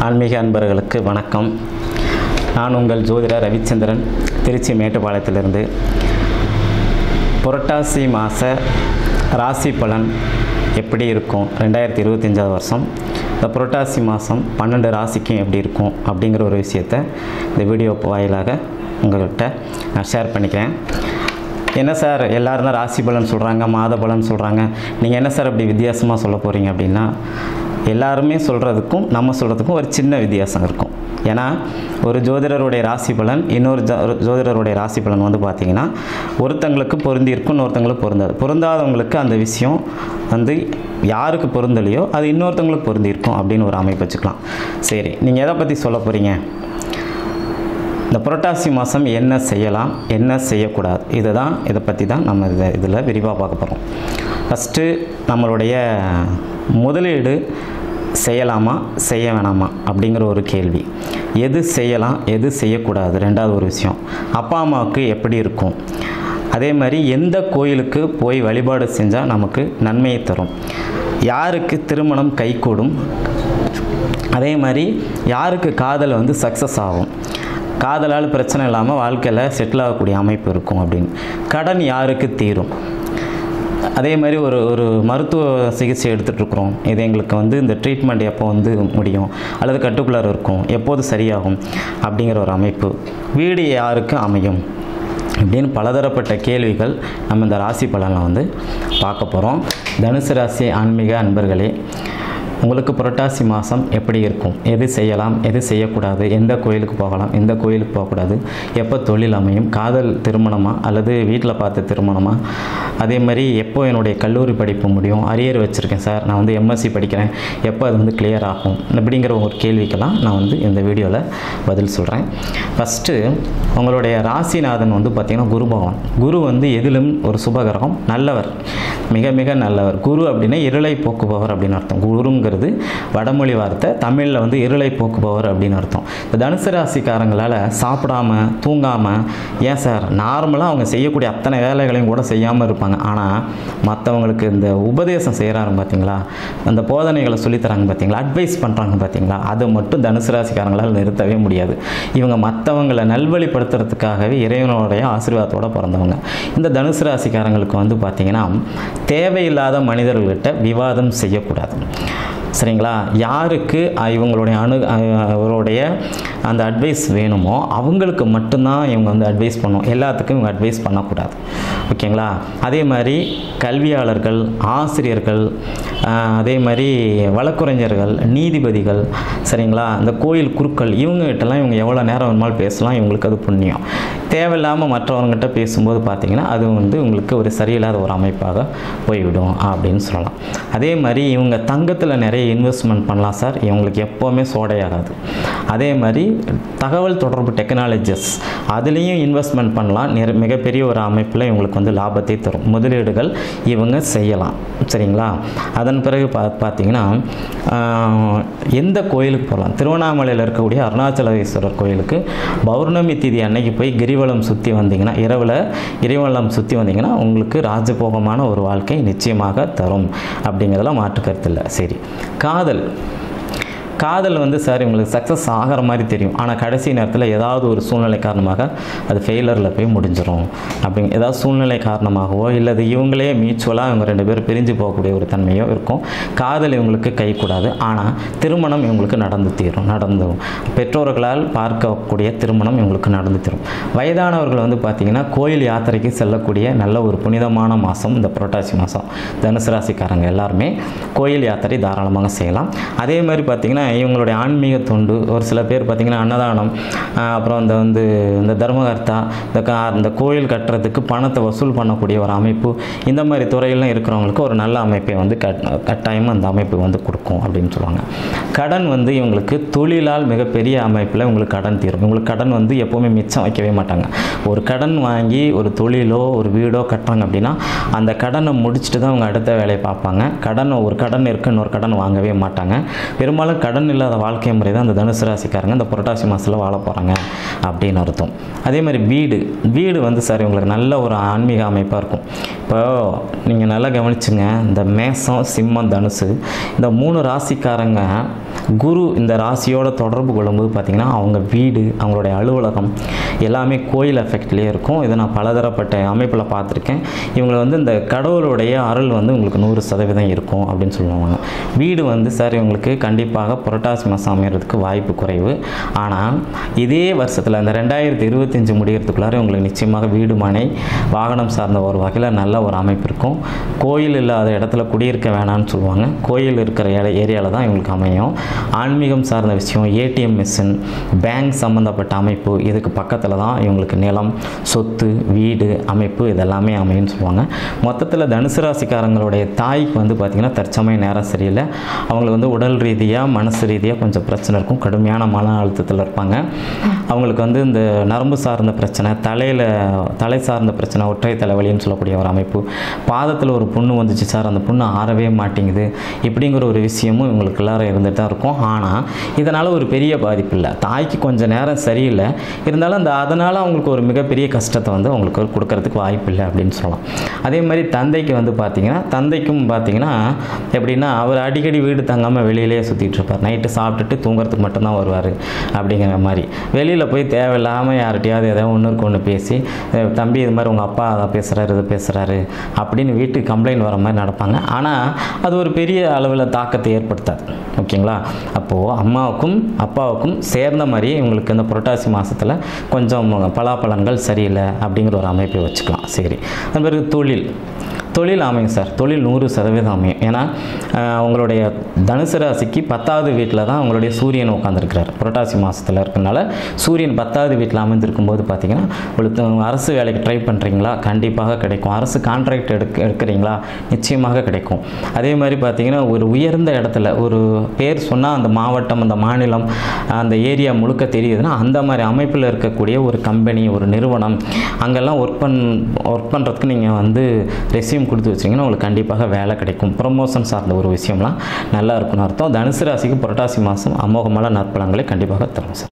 ஆன்மீக அன்பர்களுக்கு வணக்கம். நான் உங்கள் ஜோதிடர் ரவிச்சந்திரன், திருச்சி மேட்டுப்பாளையத்திலிருந்து. புரட்டாசி மாத ராசி பலன் எப்படி இருக்கும் 2025 வருஷம், இந்த புரட்டாசி மாதம் 12 ராசிக்கும் எப்படி இருக்கும் அப்படிங்கிற ஒரு விஷயத்தை இந்த வீடியோ வாயிலாக உங்கள்கிட்ட நான் ஷேர் பண்ணிக்கிறேன். என்ன சார் எல்லோரும் தான் ராசி பலன் சொல்கிறாங்க, மாத பலன் சொல்கிறாங்க, நீங்கள் என்ன சார் அப்படி வித்தியாசமாக சொல்ல போகிறீங்க அப்படின்னா, எல்லாருமே சொல்கிறதுக்கும் நம்ம சொல்கிறதுக்கும் ஒரு சின்ன வித்தியாசம் இருக்கும். ஏன்னா ஒரு ஜோதிடருடைய ராசி பலன் இன்னொரு ஜோதிடருடைய ராசி பலன் வந்து பார்த்திங்கன்னா ஒருத்தங்களுக்கு பொருந்திருக்கும், இன்னொருத்தங்களுக்கு பொருந்தாதவங்களுக்கு அந்த விஷயம் வந்து யாருக்கு பொருந்தலையோ அது இன்னொருத்தங்களுக்கு பொருந்திருக்கும் அப்படின்னு ஒரு அமைப்பு வச்சுக்கலாம். சரி, நீங்கள் எதை பற்றி சொல்ல போகிறீங்க, இந்த புரட்டாசி மாதம் என்ன செய்யலாம் என்ன செய்யக்கூடாது, இதை பற்றி தான் நம்ம இதில் விரிவாக பார்க்க போகிறோம். ஃபஸ்ட்டு நம்மளுடைய முதலீடு செய்யலாமா செய்ய வேணாமா அப்படிங்கிற ஒரு கேள்வி. எது செய்யலாம் எது செய்யக்கூடாது, ரெண்டாவது ஒரு விஷயம் அப்பா அம்மாவுக்கு எப்படி இருக்கும், அதே மாதிரி எந்த கோயிலுக்கு போய் வழிபாடு செஞ்சால் நமக்கு நன்மையை தரும், யாருக்கு திருமணம் கைகூடும், அதே மாதிரி யாருக்கு காதல் வந்து சக்ஸஸ் ஆகும், காதலால் பிரச்சனை இல்லாமல் வாழ்க்கையில் செட்டில் ஆகக்கூடிய அமைப்பு இருக்கும் அப்படின்னு, கடன் யாருக்கு தீரும், அதே மாதிரி ஒரு மருத்துவ சிகிச்சை எடுத்துகிட்ருக்குறோம், இது எங்களுக்கு வந்து இந்த ட்ரீட்மெண்ட் எப்போ வந்து முடியும் அல்லது கட்டுக்குள்ளார இருக்கும், எப்போது சரியாகும் அப்படிங்கிற ஒரு அமைப்பு, வீடு யாருக்கு அமையும் அப்படின்னு பலதரப்பட்ட கேள்விகள் நம்ம இந்த ராசி பலனில் வந்து பார்க்க போகிறோம். தனுசு ராசி ஆன்மீக அன்பர்களே, உங்களுக்கு புரட்டாசி மாதம் எப்படி இருக்கும், எது செய்யலாம் எது செய்யக்கூடாது, எந்த கோயிலுக்கு போகலாம் எந்த கோயிலுக்கு போகக்கூடாது, எப்போ தொழில் அமையும், காதல் திருமணமா அல்லது வீட்டில் பார்த்த திருமணமா, அதே மாதிரி எப்போ என்னுடைய கல்லூரி படிப்பு முடியும், அரியர் வச்சுருக்கேன் சார், நான் வந்து எம்எஸ்சி படிக்கிறேன், எப்போ அது வந்து கிளியர் ஆகும் அப்படிங்கிற ஒரு கேள்விக்கெல்லாம் நான் வந்து இந்த வீடியோவில் பதில் சொல்கிறேன். ஃபஸ்ட்டு உங்களுடைய ராசிநாதன் வந்து பார்த்திங்கன்னா குரு பகவான். குரு வந்து எதிலும் ஒரு சுபகிரகம், நல்லவர், மிக மிக நல்லவர். குரு அப்படின்னா இருளை போக்குபவர் அப்படின்னு அர்த்தம். குருங்கிறது வடமொழி வார்த்தை, தமிழில் வந்து இருளை போக்குபவர் அப்படின்னு அர்த்தம். இந்த தனுசு ராசிக்காரங்களால் சாப்பிடாம தூங்காமல், ஏன் சார் நார்மலாக அவங்க செய்யக்கூடிய அத்தனை வேலைகளையும் கூட செய்யாமல் இருப்பாங்க, ஆனால் மற்றவங்களுக்கு இந்த உபதேசம் செய்கிறாங்க பார்த்தீங்களா, அந்த போதனைகளை சொல்லித்தராங்க பார்த்தீங்களா, அட்வைஸ் பண்ணுறாங்க பார்த்தீங்களா, அதை மட்டும் தனுசு ராசிக்காரங்களால் நிறுத்தவே முடியாது. இவங்க மற்றவங்களை நல்வழிப்படுத்துறதுக்காகவே இறைவனுடைய ஆசீர்வாதத்தோடு பிறந்தவங்க. இந்த தனுசு ராசிக்காரங்களுக்கு வந்து பார்த்திங்கன்னா தேவையில்லாத மனிதர்கள்கிட்ட விவாதம் செய்யக்கூடாது, சரிங்களா. யாருக்கு இவங்களுடைய அவருடைய அந்த அட்வைஸ் வேணுமோ அவங்களுக்கு மட்டும்தான் இவங்க வந்து அட்வைஸ் பண்ணுவோம், எல்லாத்துக்கும் இவங்க அட்வைஸ் பண்ணக்கூடாது, ஓகேங்களா. அதே மாதிரி கல்வியாளர்கள், ஆசிரியர்கள், அதே மாதிரி வழக்குரைஞர்கள், நீதிபதிகள், சரிங்களா, இந்த கோயில் குருக்கள், இவங்ககிட்டலாம் இவங்க எவ்வளோ நேரம் வேணுமாலும் பேசலாம், இவங்களுக்கு அது புண்ணியம். தேவையில்லாமல் மற்றவங்ககிட்ட பேசும்போது பார்த்திங்கன்னா அது வந்து உங்களுக்கு ஒரு சரியில்லாத ஒரு அமைப்பாக போய்விடும் அப்படின்னு சொல்லலாம். அதே மாதிரி இவங்க தங்கத்தில் நிறைய இன்வெஸ்ட்மெண்ட் பண்ணலாம் சார், இவங்களுக்கு எப்போவுமே சோடையாகாது. அதே மாதிரி தகவல் தொடர்பு டெக்னாலஜிஸ், அதுலேயும் இன்வெஸ்ட்மெண்ட் பண்ணலாம், மிகப்பெரிய ஒரு அமைப்பில் இவங்களுக்கு வந்து லாபத்தை தரும். முதலீடுகள் இவங்க செய்யலாம், சரிங்களா. அதன் பிறகு பார்த்திங்கன்னா எந்த கோயிலுக்கு போகலாம், திருவண்ணாமலையில் இருக்கக்கூடிய அருணாச்சலேஸ்வரர் கோயிலுக்கு பௌர்ணமி திதி அன்னைக்கு போய் கிரிவலம் சுற்றி வந்தீங்கன்னா, இரவில் கிரிவலம் சுற்றி வந்தீங்கன்னா உங்களுக்கு ராஜபோகமான ஒரு வாழ்க்கை நிச்சயமாக தரும் அப்படிங்கிறதெல்லாம் மாற்று கருத்து இல்லை. சரி, காதல் வந்து சார் இவங்களுக்கு சக்ஸஸ் ஆகிற மாதிரி தெரியும், ஆனால் கடைசி நேரத்தில் ஏதாவது ஒரு சூழ்நிலை காரணமாக அது ஃபெயிலரில் போய் முடிஞ்சிடும். ஏதாவது சூழ்நிலை காரணமாகவோ இல்லது இவங்களே மியூச்சுவலாக இவங்க 2 பேர் பிரிஞ்சு போகக்கூடிய ஒரு தன்மையோ இருக்கும். காதல் இவங்களுக்கு கைக்கூடாது, ஆனால் திருமணம் இவங்களுக்கு நடந்துடும். பெற்றோர்களால் பார்க்கக்கூடிய திருமணம் இவங்களுக்கு நடந்து தரும். வயதானவர்கள் வந்து பார்த்திங்கன்னா கோயில் யாத்திரைக்கு செல்லக்கூடிய நல்ல ஒரு புனிதமான மாதம் இந்த புரட்டாசி மாதம். தனுசு ராசிக்காரங்க எல்லாருமே கோயில் யாத்திரை தாராளமாக செய்யலாம். அதே மாதிரி பார்த்திங்கன்னா இவங்களுடைய ஆன்மீக தொண்டு, ஒரு சில பேர் பார்த்திங்கன்னா அன்னதானம், அப்புறம் இந்த தர்மகர்த்தா, இந்த கோயில் கட்டுறதுக்கு பணத்தை வசூல் பண்ணக்கூடிய ஒரு அமைப்பு, இந்த மாதிரி துறையெல்லாம் இருக்கிறவங்களுக்கு ஒரு நல்ல அமைப்பை வந்து கட்டாயமாக அந்த அமைப்பு வந்து கொடுக்கும் அப்படின்னு சொல்லுவாங்க. கடன் வந்து இவங்களுக்கு தொழிலால் மிகப்பெரிய அமைப்பில் உங்களுக்கு கடன் தீரும். இவங்களுக்கு கடன் வந்து எப்போவுமே மிச்சம் வைக்கவே மாட்டாங்க. ஒரு கடன் வாங்கி ஒரு தொழிலோ ஒரு வீடோ கட்டுறாங்க அப்படின்னா அந்த கடனை முடிச்சுட்டு தான் அவங்க அடுத்த வேலையை பார்ப்பாங்க. ஒரு கடன் இருக்கு, இன்னொரு கடன் வாங்கவே மாட்டாங்க. பெரும்பாலும் கடன் இல்லாத வாழ்க்கை முறை தான் அந்த தனுசு ராசிக்காரங்க இந்த புரட்டாசி மாதத்தில் வாழ போகிறாங்க அப்படின்னு அர்த்தம். அதே மாதிரி வீடு வந்து சார் உங்களுக்கு நல்ல ஒரு ஆன்மீக அமைப்பாக இருக்கும். இப்போ நீங்கள் நல்லா கவனிச்சுங்க, இந்த மேஷம், சிம்மம், தனுசு இந்த 3 ராசிக்காரங்க குரு இந்த ராசியோட தொடர்பு கொள்ளும்போது பார்த்திங்கன்னா அவங்க வீடு, அவங்களுடைய அலுவலகம் எல்லாமே கோயில் எஃபெக்ட்லேயே இருக்கும். இதை நான் பலதரப்பட்ட அமைப்பில் பார்த்துருக்கேன். இவங்களை வந்து இந்த கடவுளுடைய அருள் வந்து உங்களுக்கு 100% இருக்கும் அப்படின்னு சொல்லுவாங்க. வீடு வந்து சார் இவங்களுக்கு கண்டிப்பாக புரட்டாசி மாதம் அமைகிறதுக்கு வாய்ப்பு குறைவு. ஆனால் இதே வருஷத்தில் இந்த 2025 முடிகிறதுக்குள்ளார உங்களுக்கு நிச்சயமாக வீடு, மனை, வாகனம் சார்ந்த ஒரு வகையில் நல்ல ஒரு அமைப்பு இருக்கும். கோயில் இல்லாத இடத்துல குடியிருக்க வேணான்னு சொல்லுவாங்க. கோயில் இருக்கிற ஏரியாவில் தான் இவங்களுக்கு அமையும். ஆன்மீகம் சார்ந்த விஷயம், ஏடிஎம் மிஷின், பேங்க் சம்மந்தப்பட்ட அமைப்பு, இதுக்கு பக்கத்தில் தான் இவங்களுக்கு நிலம், சொத்து, வீடு அமைப்பு இதெல்லாமே அமையும்னு சொல்லுவாங்க. மொத்தத்தில் தனுசு ராசிக்காரங்களுடைய தாய்க்கு வந்து பார்த்திங்கன்னா தற்சமய நேரம் சரியில்லை. அவங்களுக்கு வந்து உடல் ரீதியாக, மனசு ரீதியாக கொஞ்சம் பிரச்சனை இருக்கும். கடுமையான மன அழுத்தத்தில் இருப்பாங்க. அவங்களுக்கு வந்து இந்த நரம்பு சார்ந்த பிரச்சனை, தலை சார்ந்த பிரச்சனை, ஒற்றை தலைவலின்னு சொல்லக்கூடிய ஒரு அமைப்பு, பாதத்தில் ஒரு புண்ணு வந்துச்சு சார், அந்த புண்ணு ஆறவே மாட்டேங்குது, இப்படிங்கிற ஒரு விஷயமும் இவங்களுக்கு எல்லாரும் இருந்துட்டு தான் இருக்கும். ஆனால் இதனால் ஒரு பெரிய பாதிப்பு இல்லை. தாய்க்கு கொஞ்சம் நேரம் சரியில்லை, இருந்தாலும் அதனால் அவங்களுக்கு ஒரு மிகப்பெரிய கஷ்டத்தை வந்து அவங்களுக்கு கொடுக்கறதுக்கு வாய்ப்பு இல்லை அப்படின்னு சொல்லலாம். அதே மாதிரி தந்தைக்கு வந்து தந்தைக்கும் பார்த்திங்கன்னா எப்படின்னா அவர் அடிக்கடி வீடு தங்காமல் வெளியிலேயே சுற்றிட்டு இருப்பார். நைட்டு சாப்பிட்டுட்டு தூங்குறதுக்கு மட்டும்தான் வருவார் அப்படிங்கிற மாதிரி. வெளியில் போய் தேவையில்லாமல் யார்கிட்டையாவது ஏதாவது ஒன்றுக்கு ஒன்று பேசி, தம்பி இது மாதிரி உங்கள் அப்பா அதை பேசுகிறாரு, இது பேசுகிறாரு அப்படின்னு வீட்டுக்கு கம்ப்ளைண்ட் வர மாதிரி நடப்பாங்க. ஆனால் அது ஒரு பெரிய அளவில் தாக்கத்தை ஏற்படுத்தாது. ஓகேங்களா? அப்போது அம்மாவுக்கும் அப்பாவுக்கும் சேர்ந்த மாதிரி இவங்களுக்கு இந்த புரட்டாசி மாதத்தில் கொஞ்சம் பலாபலன்கள் சரியில்லை அப்படிங்கிற ஒரு அமைப்பை வச்சுக்கலாம். சரி, அது பிறகு தொழில் அமையும் சார். தொழில் 100% அமையும். ஏன்னா அவங்களுடைய தனுசு ராசிக்கு 10வது வீட்டில் தான் அவங்களுடைய சூரியன் உட்காந்துருக்கிறார். புரட்டாசி மாதத்தில் இருக்கனால சூரியன் 10வது வீட்டில் அமைந்திருக்கும் போது பார்த்திங்கன்னா உங்களுக்கு அரசு வேலைக்கு ட்ரை பண்ணுறீங்களா, கண்டிப்பாக கிடைக்கும். அரசு கான்ட்ராக்ட் எடுக்கிறீங்களா, நிச்சயமாக கிடைக்கும். அதே மாதிரி பார்த்திங்கன்னா ஒரு உயர்ந்த இடத்துல ஒரு பேர் சொன்னால் அந்த மாவட்டம், அந்த மாநிலம், அந்த ஏரியா முழுக்க தெரியுதுன்னா அந்த மாதிரி அமைப்பில் இருக்கக்கூடிய ஒரு கம்பெனி, ஒரு நிறுவனம், அங்கெல்லாம் ஒர்க் பண்ணுறதுக்கு நீங்கள் வந்து ரெஸ்யூம் கொடுத்து வச்சிங்கன்னா உங்களுக்கு கண்டிப்பாக வேலை கிடைக்கும். ப்ரமோஷன் சார்ந்த ஒரு விஷயம்லாம் நல்லா இருக்குன்னு அர்த்தம். தனுசு ராசிக்கு புரட்டாசி மாதம் அமோகமான நற்பலன்களை கண்டிப்பாக தரும் சார்.